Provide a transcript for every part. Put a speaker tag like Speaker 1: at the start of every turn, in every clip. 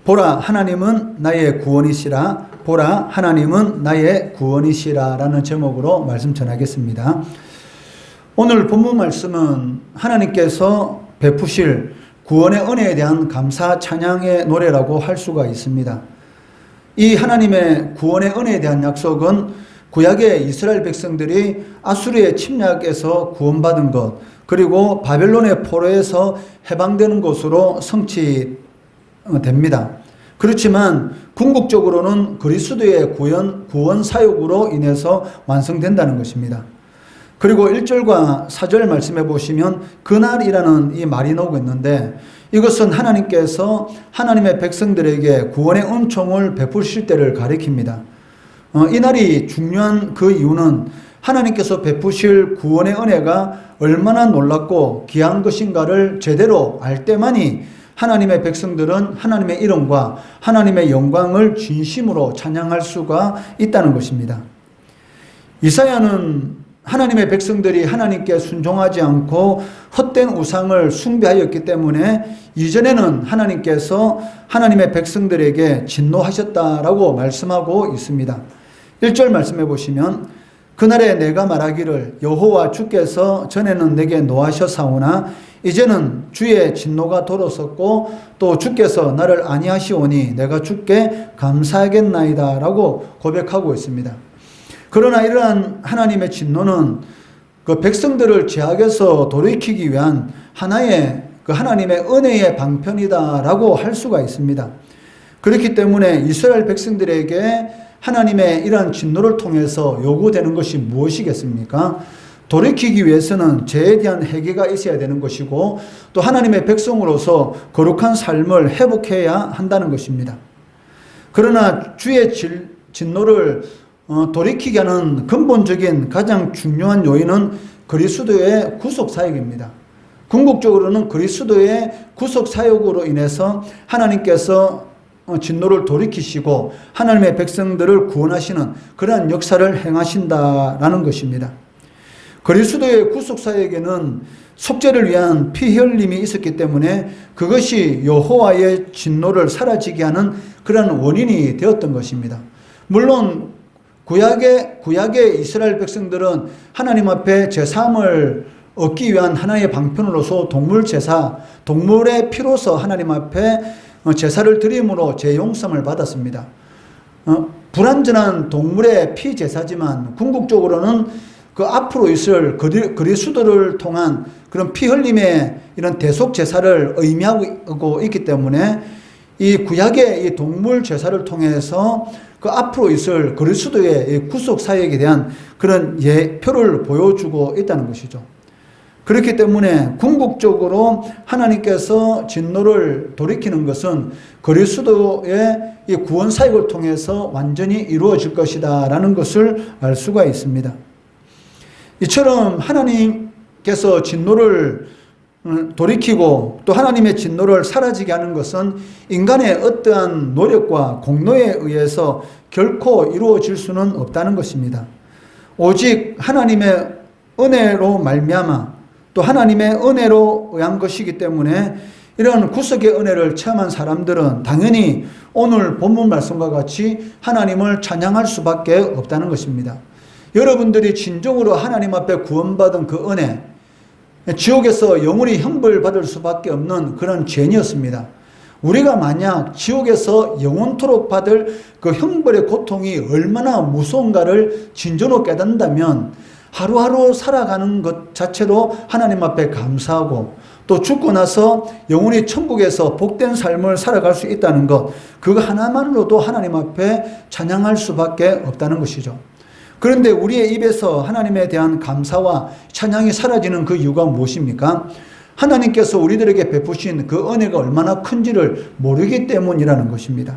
Speaker 1: 보라 하나님은 나의 구원이시라. 보라 하나님은 나의 구원이시라 라는 제목으로 말씀 전하겠습니다. 오늘 본문 말씀은 하나님께서 베푸실 구원의 은혜에 대한 감사 찬양의 노래라고 할 수가 있습니다. 이 하나님의 구원의 은혜에 대한 약속은 구약의 이스라엘 백성들이 아수르의 침략에서 구원받은 것, 그리고 바벨론의 포로에서 해방되는 것으로 성취됩니다. 그렇지만 궁극적으로는 그리스도의 구원 사역으로 인해서 완성된다는 것입니다. 그리고 1절과 4절 말씀해 보시면 그날이라는 이 말이 나오고 있는데, 이것은 하나님께서 하나님의 백성들에게 구원의 은총을 베푸실 때를 가리킵니다. 이 날이 중요한 그 이유는 하나님께서 베푸실 구원의 은혜가 얼마나 놀랍고 귀한 것인가를 제대로 알 때만이 하나님의 백성들은 하나님의 이름과 하나님의 영광을 진심으로 찬양할 수가 있다는 것입니다. 이사야는 하나님의 백성들이 하나님께 순종하지 않고 헛된 우상을 숭배하였기 때문에 이전에는 하나님께서 하나님의 백성들에게 진노하셨다라고 말씀하고 있습니다. 1절 말씀해 보시면 그날에 내가 말하기를 여호와 주께서 전에는 내게 노하셨사오나 이제는 주의 진노가 돌아섰고 또 주께서 나를 아니하시오니 내가 주께 감사하겠나이다 라고 고백하고 있습니다. 그러나 이러한 하나님의 진노는 그 백성들을 죄악에서 돌이키기 위한 하나의 그 하나님의 은혜의 방편이다라고 할 수가 있습니다. 그렇기 때문에 이스라엘 백성들에게 하나님의 이러한 진노를 통해서 요구되는 것이 무엇이겠습니까? 돌이키기 위해서는 죄에 대한 회개가 있어야 되는 것이고, 또 하나님의 백성으로서 거룩한 삶을 회복해야 한다는 것입니다. 그러나 주의 진노를 돌이키게 하는 근본적인 가장 중요한 요인은 그리스도의 구속사역입니다. 궁극적으로는 그리스도의 구속사역으로 인해서 하나님께서 진노를 돌이키시고 하나님의 백성들을 구원하시는 그러한 역사를 행하신다라는 것입니다. 그리스도의 구속사역에는 속죄를 위한 피 흘림이 있었기 때문에 그것이 여호와의 진노를 사라지게 하는 그러한 원인이 되었던 것입니다. 물론 구약의 이스라엘 백성들은 하나님 앞에 제사함을 얻기 위한 하나의 방편으로서 동물의 피로서 하나님 앞에 제사를 드림으로 죄 용서를 받았습니다. 불완전한 동물의 피 제사지만 궁극적으로는 그 앞으로 있을 그리스도를 통한 그런 피 흘림의 이런 대속 제사를 의미하고 있기 때문에 이 구약의 이 동물 제사를 통해서 그 앞으로 있을 그리스도의 구속 사역에 대한 그런 예표를 보여주고 있다는 것이죠. 그렇기 때문에 궁극적으로 하나님께서 진노를 돌이키는 것은 그리스도의 이 구원 사역을 통해서 완전히 이루어질 것이다라는 것을 알 수가 있습니다. 이처럼 하나님께서 진노를 돌이키고 또 하나님의 진노를 사라지게 하는 것은 인간의 어떠한 노력과 공로에 의해서 결코 이루어질 수는 없다는 것입니다. 오직 하나님의 은혜로 말미암아 또 하나님의 은혜로 의한 것이기 때문에 이런 구속의 은혜를 체험한 사람들은 당연히 오늘 본문 말씀과 같이 하나님을 찬양할 수밖에 없다는 것입니다. 여러분들이 진정으로 하나님 앞에 구원받은 그 은혜, 지옥에서 영원히 형벌받을 수밖에 없는 그런 죄인이었습니다. 우리가 만약 지옥에서 영원토록 받을 그 형벌의 고통이 얼마나 무서운가를 진정으로 깨닫는다면 하루하루 살아가는 것 자체로 하나님 앞에 감사하고 또 죽고 나서 영원히 천국에서 복된 삶을 살아갈 수 있다는 것, 그거 하나만으로도 하나님 앞에 찬양할 수밖에 없다는 것이죠. 그런데 우리의 입에서 하나님에 대한 감사와 찬양이 사라지는 그 이유가 무엇입니까? 하나님께서 우리들에게 베푸신 그 은혜가 얼마나 큰지를 모르기 때문이라는 것입니다.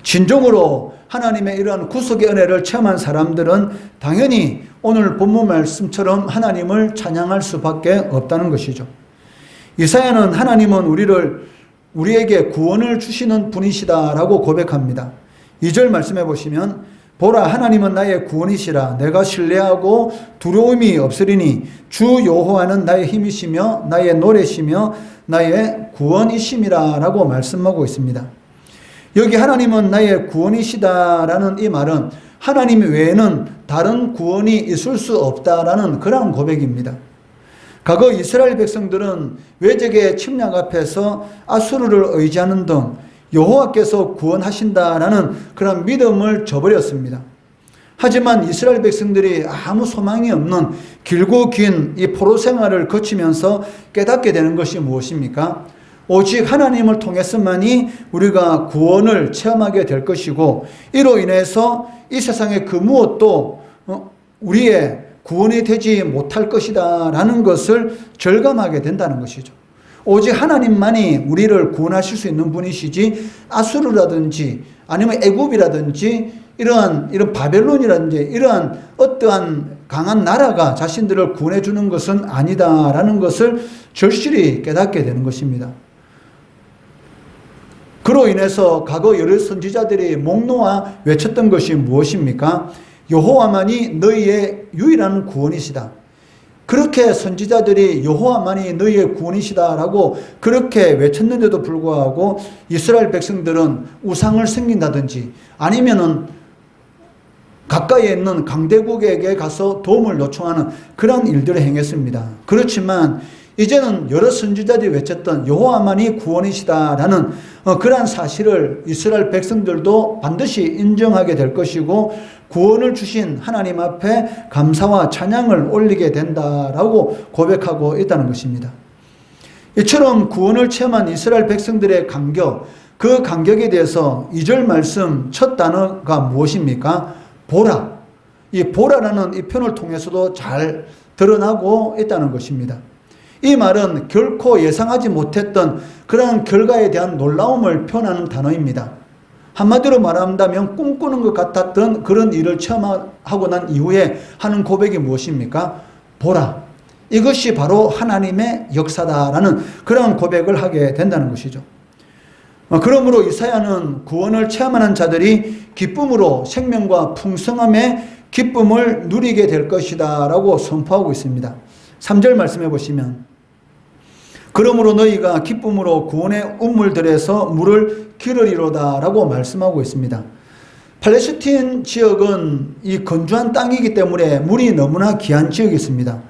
Speaker 1: 진정으로 하나님의 이러한 구속의 은혜를 체험한 사람들은 당연히 오늘 본문 말씀처럼 하나님을 찬양할 수밖에 없다는 것이죠. 이사야는 하나님은 우리에게 구원을 주시는 분이시다라고 고백합니다. 2절 말씀해 보시면 보라 하나님은 나의 구원이시라 내가 신뢰하고 두려움이 없으리니 주 여호와는 나의 힘이시며 나의 노래시며 나의 구원이심이라 라고 말씀하고 있습니다. 여기 하나님은 나의 구원이시다라는 이 말은 하나님 외에는 다른 구원이 있을 수 없다라는 그런 고백입니다. 과거 이스라엘 백성들은 외적의 침략 앞에서 아수르를 의지하는 등 여호와께서 구원하신다라는 그런 믿음을 저버렸습니다. 하지만 이스라엘 백성들이 아무 소망이 없는 길고 긴 이 포로 생활을 거치면서 깨닫게 되는 것이 무엇입니까? 오직 하나님을 통해서만이 우리가 구원을 체험하게 될 것이고, 이로 인해서 이 세상의 그 무엇도 우리의 구원이 되지 못할 것이다 라는 것을 절감하게 된다는 것이죠. 오직 하나님만이 우리를 구원하실 수 있는 분이시지, 아수르라든지 아니면 애굽이라든지 이런 바벨론이라든지 이러한 어떠한 강한 나라가 자신들을 구원해 주는 것은 아니다라는 것을 절실히 깨닫게 되는 것입니다. 그로 인해서 과거 여러 선지자들이 목 놓아 외쳤던 것이 무엇입니까? 여호와만이 너희의 유일한 구원이시다. 그렇게 선지자들이 여호와만이 너희의 구원이시다라고 그렇게 외쳤는데도 불구하고 이스라엘 백성들은 우상을 섬긴다든지 아니면은 가까이에 있는 강대국에게 가서 도움을 요청하는 그런 일들을 행했습니다. 그렇지만 이제는 여러 선지자들이 외쳤던 여호와만이 구원이시다라는 그러한 사실을 이스라엘 백성들도 반드시 인정하게 될 것이고, 구원을 주신 하나님 앞에 감사와 찬양을 올리게 된다라고 고백하고 있다는 것입니다. 이처럼 구원을 체험한 이스라엘 백성들의 감격, 그 감격에 대해서 2절 말씀 첫 단어가 무엇입니까? 보라. 이 보라라는 이 표현을 통해서도 잘 드러나고 있다는 것입니다. 이 말은 결코 예상하지 못했던 그런 결과에 대한 놀라움을 표현하는 단어입니다. 한마디로 말한다면 꿈꾸는 것 같았던 그런 일을 체험하고 난 이후에 하는 고백이 무엇입니까? 보라. 이것이 바로 하나님의 역사다라는 그런 고백을 하게 된다는 것이죠. 그러므로 이사야는 구원을 체험하는 자들이 기쁨으로 생명과 풍성함의 기쁨을 누리게 될 것이다 라고 선포하고 있습니다. 3절 말씀해 보시면, 그러므로 너희가 기쁨으로 구원의 우물들에서 물을 기르리로다 라고 말씀하고 있습니다. 팔레스틴 지역은 이 건조한 땅이기 때문에 물이 너무나 귀한 지역이 있습니다.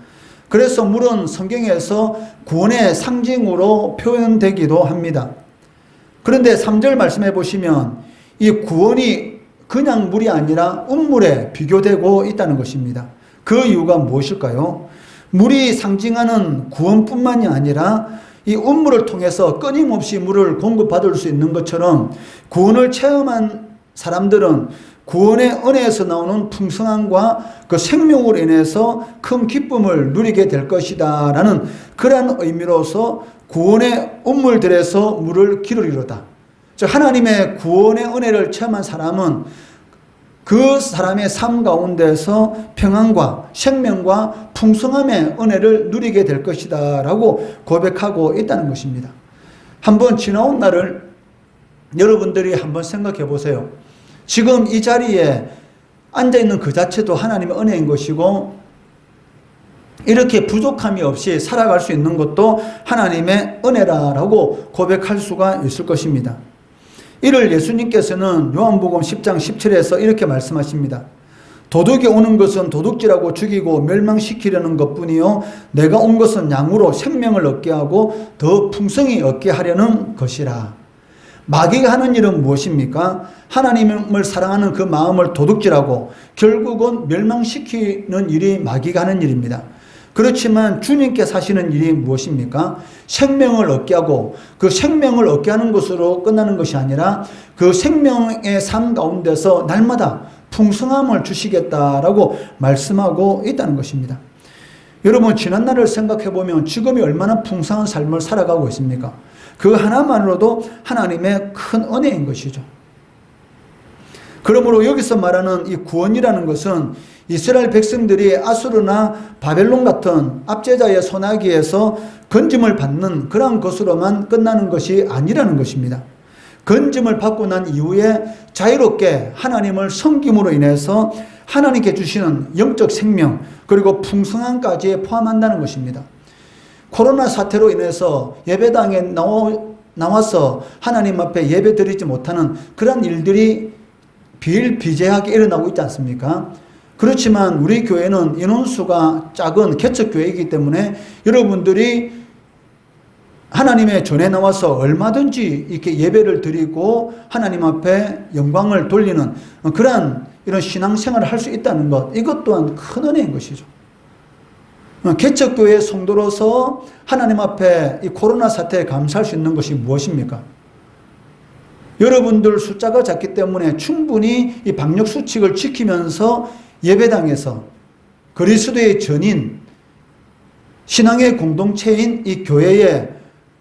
Speaker 1: 그래서 물은 성경에서 구원의 상징으로 표현되기도 합니다. 그런데 3절 말씀해 보시면 이 구원이 그냥 물이 아니라 운물에 비교되고 있다는 것입니다. 그 이유가 무엇일까요? 물이 상징하는 구원뿐만이 아니라 이 운물을 통해서 끊임없이 물을 공급받을 수 있는 것처럼 구원을 체험한 사람들은 구원의 은혜에서 나오는 풍성함과 그 생명으로 인해서 큰 기쁨을 누리게 될 것이다 라는 그러한 의미로서 구원의 운물들에서 물을 기르리로다. 즉 하나님의 구원의 은혜를 체험한 사람은 그 사람의 삶 가운데서 평안과 생명과 풍성함의 은혜를 누리게 될 것이다 라고 고백하고 있다는 것입니다. 한번 지나온 날을 여러분들이 한번 생각해 보세요. 지금 이 자리에 앉아있는 그 자체도 하나님의 은혜인 것이고, 이렇게 부족함이 없이 살아갈 수 있는 것도 하나님의 은혜라고 고백할 수가 있을 것입니다. 이를 예수님께서는 요한복음 10장 17에서 이렇게 말씀하십니다. 도둑이 오는 것은 도둑질하고 죽이고 멸망시키려는 것뿐이요 내가 온 것은 양으로 생명을 얻게 하고 더 풍성히 얻게 하려는 것이라. 마귀가 하는 일은 무엇입니까? 하나님을 사랑하는 그 마음을 도둑질하고 결국은 멸망시키는 일이 마귀가 하는 일입니다. 그렇지만 주님께서 하시는 일이 무엇입니까? 생명을 얻게 하고 그 생명을 얻게 하는 것으로 끝나는 것이 아니라 그 생명의 삶 가운데서 날마다 풍성함을 주시겠다라고 말씀하고 있다는 것입니다. 여러분, 지난날을 생각해 보면 지금이 얼마나 풍성한 삶을 살아가고 있습니까? 그 하나만으로도 하나님의 큰 은혜인 것이죠. 그러므로 여기서 말하는 이 구원이라는 것은 이스라엘 백성들이 아수르나 바벨론 같은 압제자의 손아귀에서 건짐을 받는 그런 것으로만 끝나는 것이 아니라는 것입니다. 건짐을 받고 난 이후에 자유롭게 하나님을 섬김으로 인해서 하나님께 주시는 영적 생명 그리고 풍성함까지 포함한다는 것입니다. 코로나 사태로 인해서 예배당에 나와서 하나님 앞에 예배 드리지 못하는 그런 일들이 비일비재하게 일어나고 있지 않습니까? 그렇지만 우리 교회는 인원수가 작은 개척교회이기 때문에 여러분들이 하나님의 전에 나와서 얼마든지 이렇게 예배를 드리고 하나님 앞에 영광을 돌리는 그러한 이런 신앙생활을 할 수 있다는 것, 이것 또한 큰 은혜인 것이죠. 개척교회 성도로서 하나님 앞에 이 코로나 사태에 감사할 수 있는 것이 무엇입니까? 여러분들 숫자가 작기 때문에 충분히 이 방역 수칙을 지키면서 예배당에서 그리스도의 전인 신앙의 공동체인 이 교회에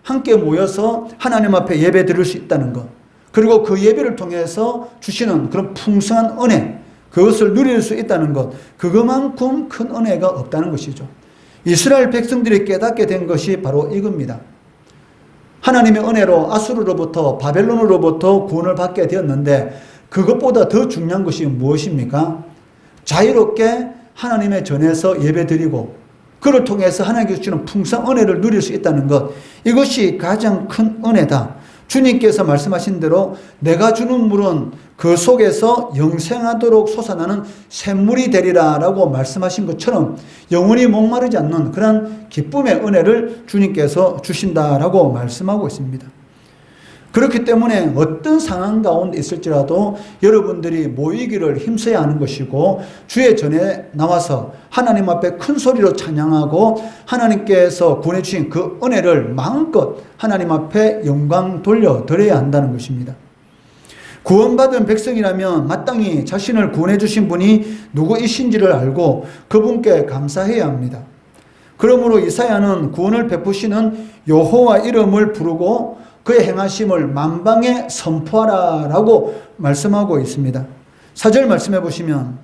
Speaker 1: 함께 모여서 하나님 앞에 예배 드릴 수 있다는 것, 그리고 그 예배를 통해서 주시는 그런 풍성한 은혜, 그것을 누릴 수 있다는 것, 그것만큼 큰 은혜가 없다는 것이죠. 이스라엘 백성들이 깨닫게 된 것이 바로 이겁니다. 하나님의 은혜로 아수르로부터 바벨론으로부터 구원을 받게 되었는데 그것보다 더 중요한 것이 무엇입니까? 자유롭게 하나님의 전에서 예배드리고 그를 통해서 하나님께서 주시는 풍성한 은혜를 누릴 수 있다는 것, 이것이 가장 큰 은혜다. 주님께서 말씀하신 대로 내가 주는 물은 그 속에서 영생하도록 솟아나는 샘물이 되리라 라고 말씀하신 것처럼 영원히 목마르지 않는 그런 기쁨의 은혜를 주님께서 주신다라고 말씀하고 있습니다. 그렇기 때문에 어떤 상황 가운데 있을지라도 여러분들이 모이기를 힘써야 하는 것이고, 주의 전에 나와서 하나님 앞에 큰 소리로 찬양하고 하나님께서 구원해 주신 그 은혜를 마음껏 하나님 앞에 영광 돌려드려야 한다는 것입니다. 구원받은 백성이라면 마땅히 자신을 구원해 주신 분이 누구이신지를 알고 그분께 감사해야 합니다. 그러므로 이사야는 구원을 베푸시는 여호와 이름을 부르고 그의 행하심을 만방에 선포하라 라고 말씀하고 있습니다. 4절 말씀해 보시면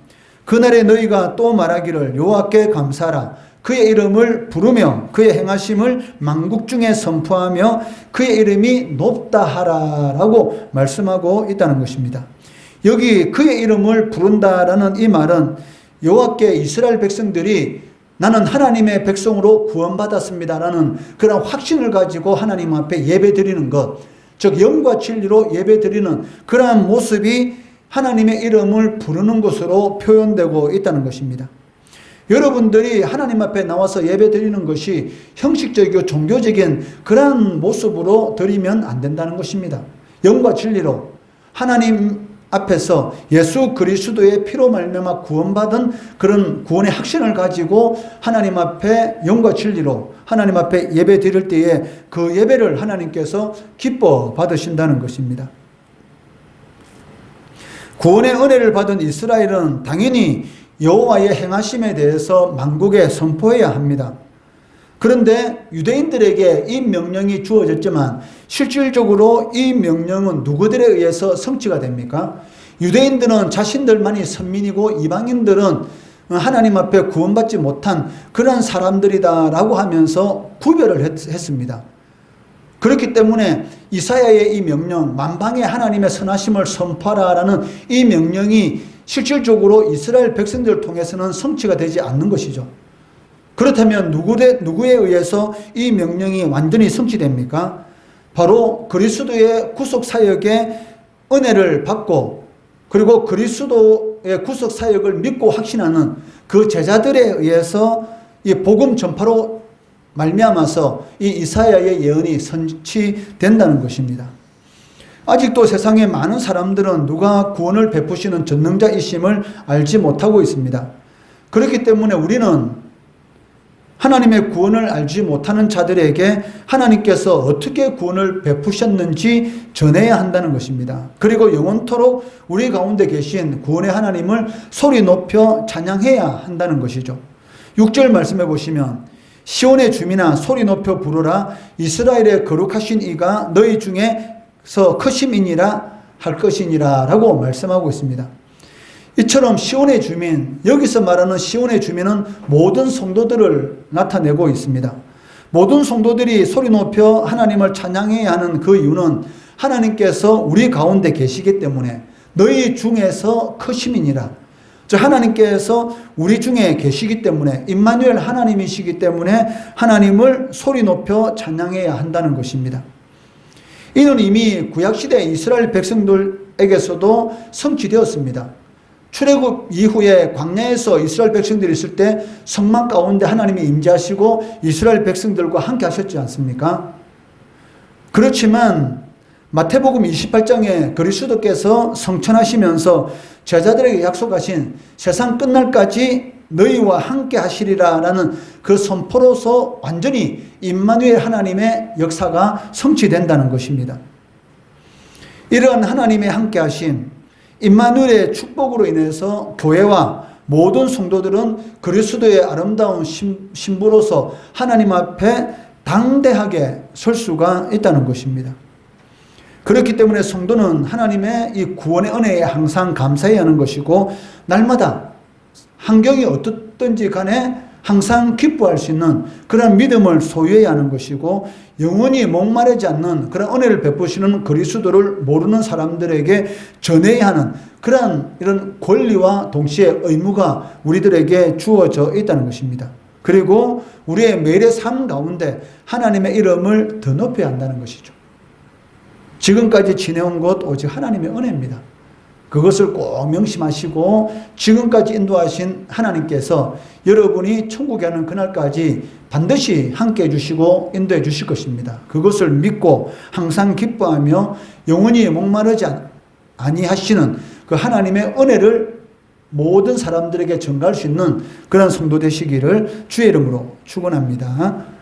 Speaker 1: 그날에 너희가 또 말하기를 여호와께 감사하라, 그의 이름을 부르며 그의 행하심을 만국 중에 선포하며 그의 이름이 높다 하라 라고 말씀하고 있다는 것입니다. 여기 그의 이름을 부른다라는 이 말은 여호와께 이스라엘 백성들이 나는 하나님의 백성으로 구원받았습니다라는 그런 확신을 가지고 하나님 앞에 예배드리는 것, 즉 영과 진리로 예배드리는 그러한 모습이 하나님의 이름을 부르는 것으로 표현되고 있다는 것입니다. 여러분들이 하나님 앞에 나와서 예배드리는 것이 형식적이고 종교적인 그러한 모습으로 드리면 안 된다는 것입니다. 영과 진리로 하나님 앞에서 예수 그리스도의 피로 말미암아 구원받은 그런 구원의 확신을 가지고 하나님 앞에 영과 진리로 하나님 앞에 예배 드릴 때에 그 예배를 하나님께서 기뻐 받으신다는 것입니다. 구원의 은혜를 받은 이스라엘은 당연히 여호와의 행하심에 대해서 만국에 선포해야 합니다. 그런데 유대인들에게 이 명령이 주어졌지만 실질적으로 이 명령은 누구들에 의해서 성취가 됩니까? 유대인들은 자신들만이 선민이고 이방인들은 하나님 앞에 구원받지 못한 그런 사람들이다라고 하면서 구별을 했습니다. 그렇기 때문에 이사야의 이 명령, 만방에 하나님의 선하심을 선포하라라는 이 명령이 실질적으로 이스라엘 백성들을 통해서는 성취가 되지 않는 것이죠. 그렇다면 누구에 의해서 이 명령이 완전히 성취됩니까? 바로 그리스도의 구속사역의 은혜를 받고 그리고 그리스도의 구속사역을 믿고 확신하는 그 제자들에 의해서 이 복음 전파로 말미암아서 이 이사야의 예언이 성취된다는 것입니다. 아직도 세상에 많은 사람들은 누가 구원을 베푸시는 전능자이심을 알지 못하고 있습니다. 그렇기 때문에 우리는 하나님의 구원을 알지 못하는 자들에게 하나님께서 어떻게 구원을 베푸셨는지 전해야 한다는 것입니다. 그리고 영원토록 우리 가운데 계신 구원의 하나님을 소리 높여 찬양해야 한다는 것이죠. 6절 말씀해 보시면 시온의 주민아 소리 높여 부르라, 이스라엘의 거룩하신 이가 너희 중에서 크심이니라 할 것이니라 라고 말씀하고 있습니다. 이처럼 시온의 주민, 여기서 말하는 시온의 주민은 모든 성도들을 나타내고 있습니다. 모든 성도들이 소리 높여 하나님을 찬양해야 하는 그 이유는 하나님께서 우리 가운데 계시기 때문에 너희 중에서 크심이니라. 즉 하나님께서 우리 중에 계시기 때문에 임마누엘 하나님이시기 때문에 하나님을 소리 높여 찬양해야 한다는 것입니다. 이는 이미 구약시대 이스라엘 백성들에게서도 성취되었습니다. 출애굽 이후에 광야에서 이스라엘 백성들이 있을 때 성막 가운데 하나님이 임재하시고 이스라엘 백성들과 함께 하셨지 않습니까? 그렇지만 마태복음 28장에 그리스도께서 성천하시면서 제자들에게 약속하신 세상 끝날까지 너희와 함께 하시리라 라는 그 선포로서 완전히 임마누엘 하나님의 역사가 성취된다는 것입니다. 이러한 하나님의 함께 하심, 임마누엘의 축복으로 인해서 교회와 모든 성도들은 그리스도의 아름다운 신부로서 하나님 앞에 당대하게 설 수가 있다는 것입니다. 그렇기 때문에 성도는 하나님의 이 구원의 은혜에 항상 감사해야 하는 것이고, 날마다 환경이 어떻든지 간에 항상 기뻐할 수 있는 그런 믿음을 소유해야 하는 것이고, 영원히 목마르지 않는 그런 은혜를 베푸시는 그리스도를 모르는 사람들에게 전해야 하는 그런 이런 권리와 동시에 의무가 우리들에게 주어져 있다는 것입니다. 그리고 우리의 매일의 삶 가운데 하나님의 이름을 더 높여야 한다는 것이죠. 지금까지 지내온 것 오직 하나님의 은혜입니다. 그것을 꼭 명심하시고 지금까지 인도하신 하나님께서 여러분이 천국에 가는 그날까지 반드시 함께 해주시고 인도해 주실 것입니다. 그것을 믿고 항상 기뻐하며 영원히 목마르지 아니하시는 그 하나님의 은혜를 모든 사람들에게 전가할 수 있는 그런 성도 되시기를 주의 이름으로 축원합니다.